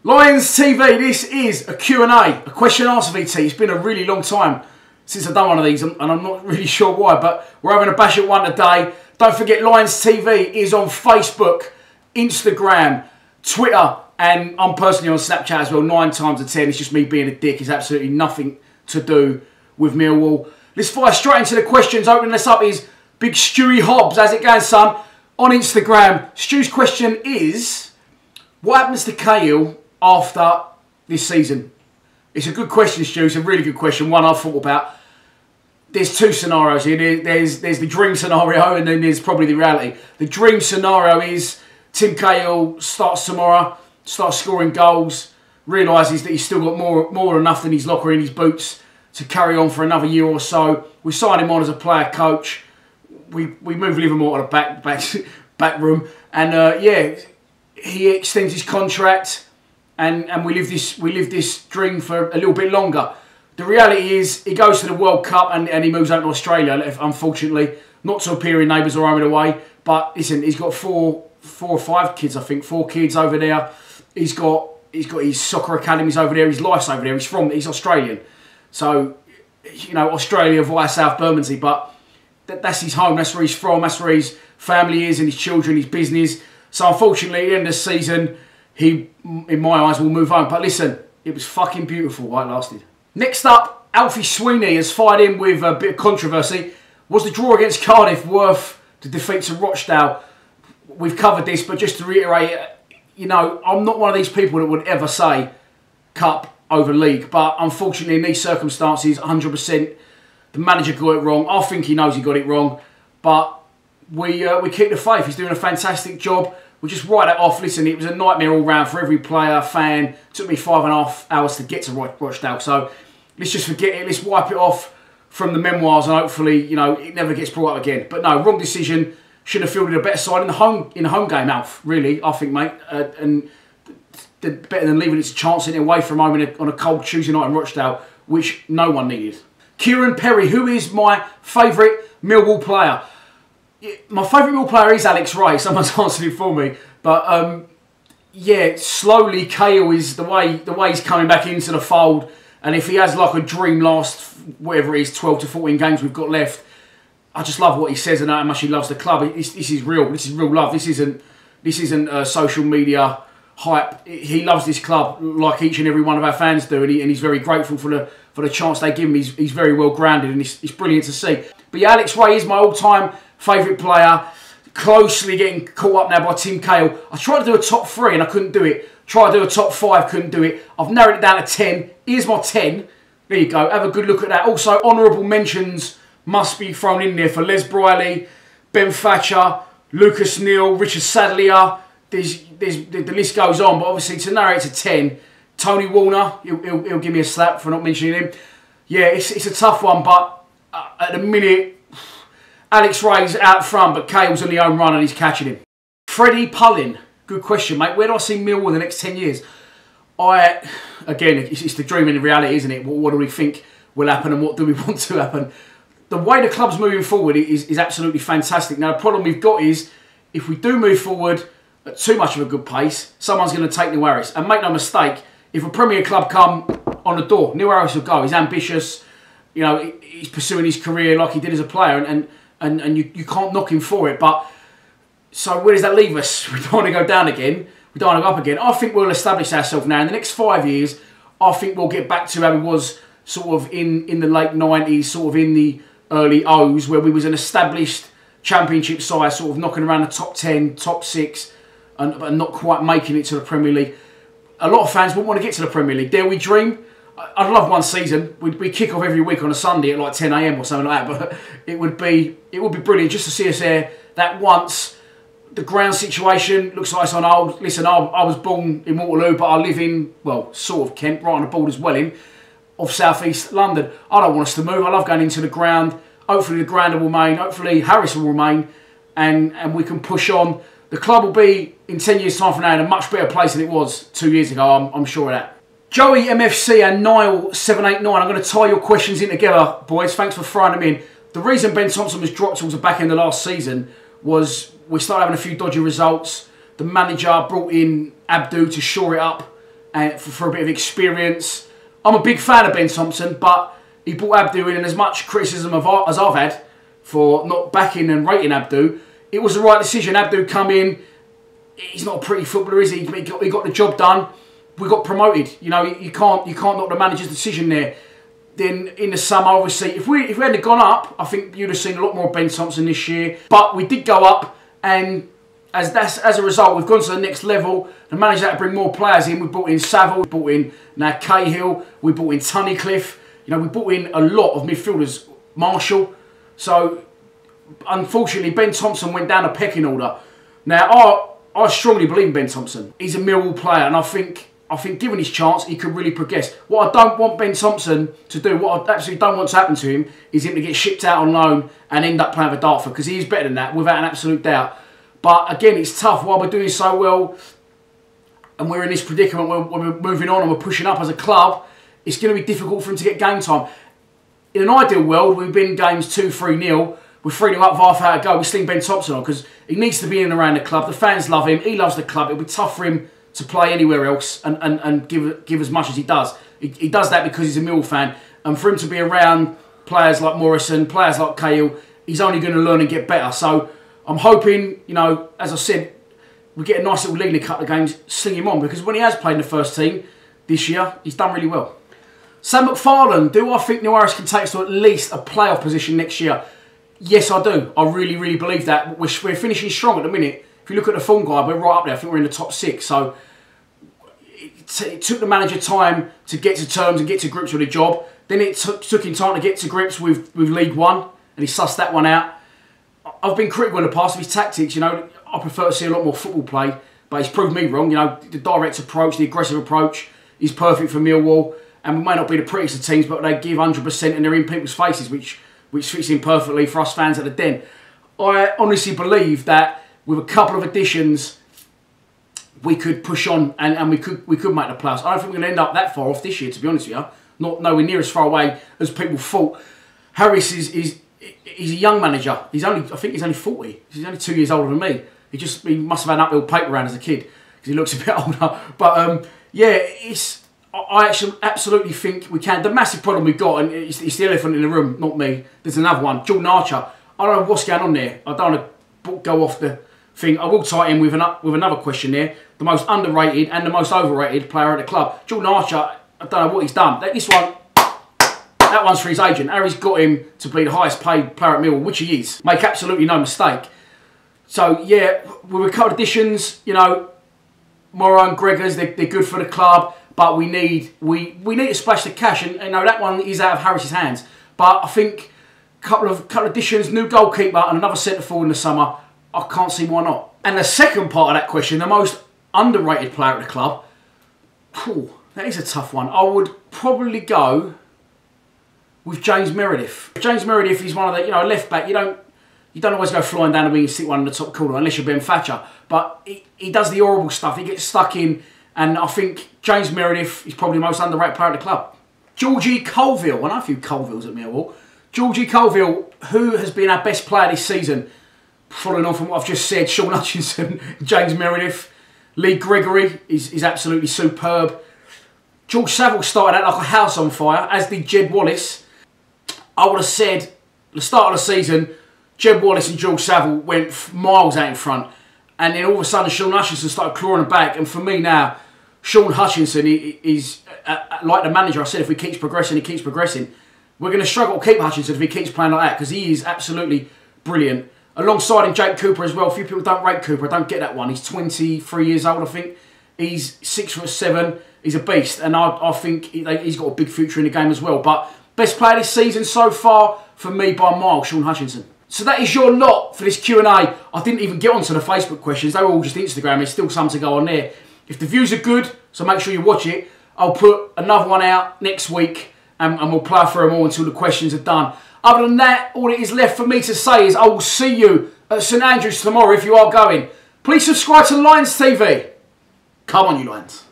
Lions TV, this is a Q&A, a question and answer VT. It's been a really long time since I've done one of these and I'm not really sure why, but we're having a bash at one today. Don't forget Lions TV is on Facebook, Instagram, Twitter, and I'm personally on Snapchat as well, 9 times out of 10. It's just me being a dick. It's absolutely nothing to do with Millwall. Let's fire straight into the questions. Opening this up is Big Stewie Hobbs. How's it going, son? On Instagram, Stew's question is, what happens to Cahill after this season? It's a good question, Stu. It's a really good question, one I've thought about. There's two scenarios here. There's the dream scenario and then there's probably the reality. The dream scenario is Tim Cahill starts tomorrow, starts scoring goals, realises that he's still got more than enough in his locker, in his boots, to carry on for another year or so. We sign him on as a player coach. We move Livermore to the back room, and yeah, he extends his contract, and we live this dream for a little bit longer. The reality is, he goes to the World Cup and he moves out to Australia. Unfortunately, not to appear in Neighbours or Home and Away, but listen, he's got four or five kids, I think, 4 kids over there. He's got his soccer academies over there. His life's over there. He's Australian, so you know, Australia via South Bermondsey, but that's his home. That's where he's from. That's where his family is and his children, his business. So unfortunately, at the end of the season, he, in my eyes, will move on. But listen, it was fucking beautiful while it lasted. Next up, Alfie Sweeney has fired in with a bit of controversy. Was the draw against Cardiff worth the defeat to Rochdale? We've covered this, but just to reiterate, you know, I'm not one of these people that would ever say cup over league. But unfortunately, in these circumstances, 100%, the manager got it wrong. I think he knows he got it wrong. But we keep the faith. He's doing a fantastic job. We just write it off. Listen, it was a nightmare all round for every player, fan. It took me 5.5 hours to get to Rochdale. So let's just forget it. Let's wipe it off from the memoirs, and hopefully, you know, it never gets brought up again. But no, wrong decision. Should have fielded a better side in the home game, Alf. Really, I think, mate. And better than leaving it to chance it away from home on a cold Tuesday night in Rochdale, which no one needed. Kieran Perry, who is my favourite Millwall player? My favourite Millwall player is Alex Ray. Someone's answered it for me. But yeah, slowly Cahill is the way he's coming back into the fold. And if he has like a dream last, whatever it is, 12 to 14 games we've got left, I just love what he says and how much he loves the club. This is real. This is real love. This isn't social media hype. He loves this club like each and every one of our fans do, and he's very grateful for the chance they give him. He's very well grounded, and it's brilliant to see. But yeah, Alex Ray is my all-time favourite player. Closely getting caught up now by Tim Cahill. I tried to do a top 3 and I couldn't do it. Tried to do a top 5, couldn't do it. I've narrowed it down to 10. Here's my 10. There you go. Have a good look at that. Also, honourable mentions must be thrown in there for Les Briley, Ben Thatcher, Lucas Neal, Richard Sadlier. The list goes on, but obviously to narrow it to 10, Tony Warner, he'll give me a slap for not mentioning him. Yeah, it's a tough one, but at the minute, Alex Ray's out front, but Cahill's on the home run and he's catching him. Freddie Pullin, good question, mate. Where do I see Millwall in the next 10 years? Again, it's the dream and the reality, isn't it? What do we think will happen and what do we want to happen? The way the club's moving forward is absolutely fantastic. Now, the problem we've got is, if we do move forward at too much of a good pace, someone's going to take Neil Harris. And make no mistake, if a Premier club come on the door, Neil Harris will go. He's ambitious. You know, he's pursuing his career like he did as a player, and you can't knock him for it. But so where does that leave us? We don't want to go down again. We don't want to go up again. I think we'll establish ourselves now. In the next 5 years, I think we'll get back to how we was sort of in the late 90s, sort of in the early O's, where we was an established championship side, sort of knocking around the top 10, top 6, and not quite making it to the Premier League. A lot of fans wouldn't want to get to the Premier League. Dare we dream? I'd love one season. We kick off every week on a Sunday at like 10 AM or something like that. But it would be brilliant just to see us there. That once the ground situation looks like it's on hold. Listen, I was born in Waterloo, but I live in, well, sort of Kent, right on the borders, Welling, of South East London. I don't want us to move. I love going into the ground. Hopefully the ground will remain. Hopefully Harris will remain, and we can push on. The club will be, in 10 years' time from now, in a much better place than it was 2 years ago. I'm sure of that. Joey MFC and Niall789, I'm going to tie your questions in together, boys. Thanks for throwing them in. The reason Ben Thompson was dropped towards the back end of last season was we started having a few dodgy results. The manager brought in Abdu to shore it up. and for a bit of experience. I'm a big fan of Ben Thompson, but he brought Abdou in, and as much criticism as I've had for not backing and rating Abdou, it was the right decision. Abdou come in. He's not a pretty footballer, is he? He got the job done. We got promoted. You know, you can't knock the manager's decision there. Then in the summer, obviously, if we hadn't gone up, I think you'd have seen a lot more Ben Thompson this year. But we did go up, and as a result, we've gone to the next level. The manager had to bring more players in. We brought in Saville, we brought in now Cahill, we brought in Tunnicliffe. You know, we brought in a lot of midfielders, Marshall. So, unfortunately, Ben Thompson went down a pecking order. Now, I strongly believe in Ben Thompson. He's a Millwall player, and I think given his chance, he could really progress. What I don't want Ben Thompson to do, what I absolutely don't want to happen to him, is him to get shipped out on loan and end up playing for Dartford, because he is better than that, without an absolute doubt. But again, it's tough while we're doing so well, and we're in this predicament when we're moving on and we're pushing up as a club. It's going to be difficult for him to get game time. In an ideal world, we've been games 2-3-0. We're 3-0 up with half hour to go. We sling Ben Thompson on because he needs to be in and around the club. The fans love him. He loves the club. It'll be tough for him to play anywhere else and give as much as he does. He does that because he's a Millwall fan. And for him to be around players like Morrison, players like Cahill, he's only going to learn and get better. So I'm hoping, you know, as I said, we get a nice little lead in a couple of games, sling him on. Because when he has played in the first team this year, he's done really well. Sam McFarlane, do I think Neil Harris can take us to at least a playoff position next year? Yes, I do. I really, really believe that. We're finishing strong at the minute. If you look at the form guide, we're right up there. I think we're in the top 6. So it took the manager time to get to terms and get to grips with the job. Then it took him time to get to grips with League One, and he sussed that one out. I've been critical in the past of his tactics. You know, I prefer to see a lot more football play, but he's proved me wrong. You know, the direct approach, the aggressive approach is perfect for Millwall. And we may not be the prettiest of teams, but they give 100% and they're in people's faces, which fits in perfectly for us fans at the Den. I honestly believe that with a couple of additions, we could push on and we could make the playoffs. I don't think we're going to end up that far off this year, to be honest with you. Not nowhere near as far away as people thought. Harris is a young manager. I think he's only 40. He's only 2 years older than me. He must have had an uphill paper round as a kid because he looks a bit older. But yeah, I actually absolutely think we can. The massive problem we've got, and it's the elephant in the room, not me. There's another one, Jordan Archer. I don't know what's going on there. I don't want to go off the thing. I will tie in with another question there. The most underrated and the most overrated player at the club. Jordan Archer, I don't know what he's done. That one's for his agent. Harry's got him to be the highest paid player at Millwall, which he is. Make absolutely no mistake. So yeah, with a couple of additions, you know, Morrow and Gregors, they're good for the club. But we need to splash the cash, and you know that one is out of Harris's hands. But I think a couple of additions, new goalkeeper, and another centre forward in the summer. I can't see why not. And the second part of that question, the most underrated player at the club. That is a tough one. I would probably go with James Meredith. James Meredith is one of the left back. You don't always go flying down the wing and stick one in the top corner unless you're Ben Thatcher. But he does the horrible stuff. He gets stuck in. And I think James Meredith is probably the most underrated player at the club. Georgie Colville. I know a few Colvilles at Millwall. Georgie Colville, who has been our best player this season, following on from what I've just said, Sean Hutchinson, James Meredith, Lee Gregory is absolutely superb. George Saville started out like a house on fire, as did Jed Wallace. I would have said, at the start of the season, Jed Wallace and George Saville went miles out in front. And then all of a sudden, Sean Hutchinson started clawing back. And for me now, Sean Hutchinson is like the manager. I said, if he keeps progressing, he keeps progressing. We're going to struggle to keep Hutchinson if he keeps playing like that, because he is absolutely brilliant. Alongside him, Jake Cooper as well. A few people don't rate Cooper. I don't get that one. He's 23 years old, I think. He's 6'7". He's a beast. And I think he's got a big future in the game as well. But best player this season so far, for me, by a mile, Sean Hutchinson. So that is your lot for this Q&A. I didn't even get onto the Facebook questions. They were all just Instagram. There's still some to go on there. If the views are good, so make sure you watch it. I'll put another one out next week and we'll plough through them all until the questions are done. Other than that, all it is left for me to say is I will see you at St Andrews tomorrow if you are going. Please subscribe to Lions TV. Come on, you Lions.